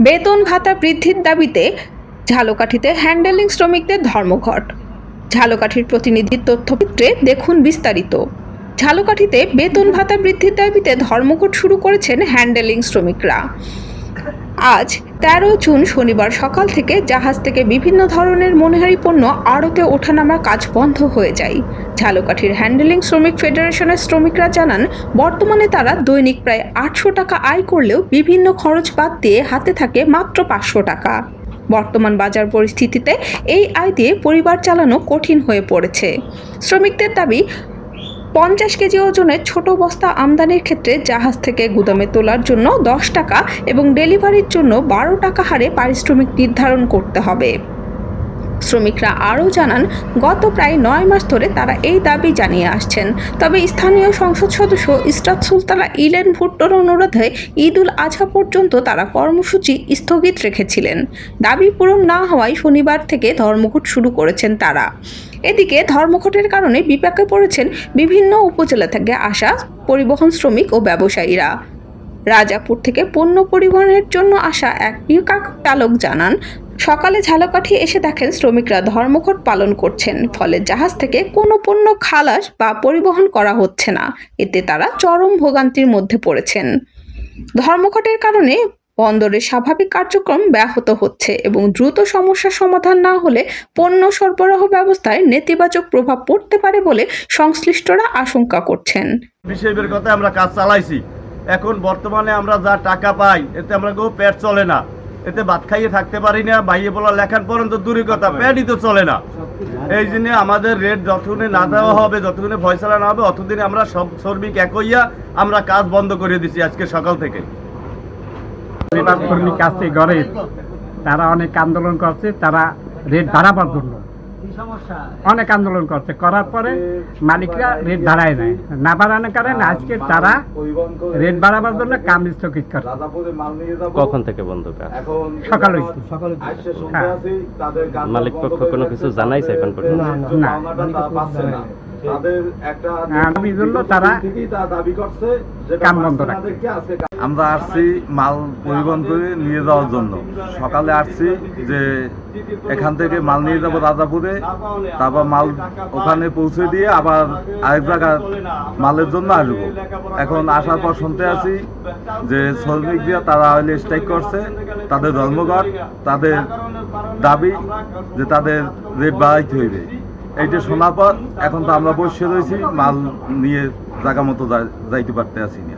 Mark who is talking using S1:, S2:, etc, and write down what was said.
S1: বেতন ভাতা বৃদ্ধির দাবিতে ঝালকাঠিতে হ্যান্ডেলিং শ্রমিকদের ধর্মঘট। ঝালকাঠির প্রতিনিধির তথ্যচিত্রে দেখুন বিস্তারিত। ঝালকাঠিতে বেতন ভাতা বৃদ্ধির দাবিতে ধর্মঘট শুরু করেছেন হ্যান্ডেলিং শ্রমিকরা। আজ ১৩ জুন শনিবার সকাল থেকে জাহাজ থেকে বিভিন্ন ধরনের মনিহারি পণ্য আড়তে ওঠানামার কাজ বন্ধ হয়ে যায়। ঝালকাঠির হ্যান্ডেলিং শ্রমিক ফেডারেশনের শ্রমিকরা জানান, বর্তমানে তারা দৈনিক প্রায় ৮০০ টাকা আয় করলেও বিভিন্ন খরচ বাদ দিয়ে হাতে থাকে মাত্র ৫০০ টাকা। বর্তমান বাজার পরিস্থিতিতে এই আয় দিয়ে পরিবার চালানো কঠিন হয়ে পড়েছে। শ্রমিকদের দাবি, ৫০ কেজি ওজনের ছোট বস্তা আমদানির ক্ষেত্রে জাহাজ থেকে গুদামে তোলার জন্য ১০ টাকা এবং ডেলিভারির জন্য ১২ টাকা হারে পারিশ্রমিক নির্ধারণ করতে হবে। শ্রমিকরা আরও জানান, গত প্রায় ৯ মাস ধরে তারা এই দাবি জানিয়ে আসছেন। তবে স্থানীয় সংসদ সদস্য ইসরাত সুলতানা ইলেন ভুট্টোর অনুরোধে ঈদুল আজহা পর্যন্ত তারা কর্মসূচি স্থগিত রেখেছিলেন। দাবি পূরণ না হওয়ায় শনিবার থেকে ধর্মঘট শুরু করেছেন তারা। এদিকে ধর্মঘটের কারণে বিপাকে পড়েছেন বিভিন্ন উপজেলা থেকে আসা পরিবহন শ্রমিক ও ব্যবসায়ীরা। রাজাপুর থেকে পণ্য পরিবহনের জন্য আসা এক পিকআপ চালক জানান, সকালে ঝালকাঠি এসে দেখেন শ্রমিকরা ধর্মঘট পালন করছেন, ফলে জাহাজ থেকে কোনো পণ্য খালাস বা পরিবহন করা হচ্ছে না। এতে তারা চরম ভোগান্তির মধ্যে পড়েছেন। ধর্মঘটের কারণে বন্দরের স্বাভাবিক কার্যক্রম ব্যাহত হচ্ছে এবং দ্রুত সমস্যার সমাধান না হলে পণ্য সরবরাহ ব্যবস্থায় নেতিবাচক প্রভাব পড়তে পারে বলে সংশ্লিষ্টরা আশঙ্কা করছেন।
S2: বিষয়ের কথা আমরা কাজ চালাইছি, এখন বর্তমানে আমরা যা টাকা পাই এতে আমরা কেউ পেট চলে না, এতে ভাত খাইয়ে থাকতে পারি না, বাইয়ে বলা লেখার পর্যন্ত দূরের কথা পেটই তো চলে না। এই জন্য আমাদের রেট যতক্ষণে না দেওয়া হবে, যতক্ষণে ফয়সালা না হবে, অতদিনে আমরা সব শ্রমিক এক হইয়া আমরা কাজ বন্ধ করে দিছি আজকে সকাল থেকে।
S3: কর্মী কাছে গরিব, তারা অনেক আন্দোলন করছে, তারা রেট বাড়াবার জন্য অনেক আন্দোলন করছে, করার পরে মালিকরা রেট বাড়ায় নেয়, না বাড়ানোর কারণে আজকে তারা রেট বাড়াবার জন্য কাম স্থগিত করে।
S4: কখন থেকে বন্ধ কাজ?
S3: সকাল হইছে।
S4: মালিক পক্ষ কোনো কিছু জানাইছে এখন পর্যন্ত?
S3: না, তারা কাম বন্ধ রাখছে।
S2: আমরা আসছি মাল পরিবহন করে নিয়ে যাওয়ার জন্য। সকালে আসছি যে এখান থেকে মাল নিয়ে যাবো রাজাপুরে, তারপর মাল ওখানে পৌঁছে দিয়ে আবার আরেক জায়গায় মালের জন্য আসবো। এখন আসার পর শুনতে আছি যে শ্রমিকরা তারা হইলে স্ট্রাইক করছে, তাদের ধর্মঘট, তাদের দাবি যে তাদের রেট বাড়াইতে হইবে। এইটা শোনার পর এখন তো আমরা বসে রয়েছি, মাল নিয়ে জায়গা মতো যাইতে পারতে আছি না।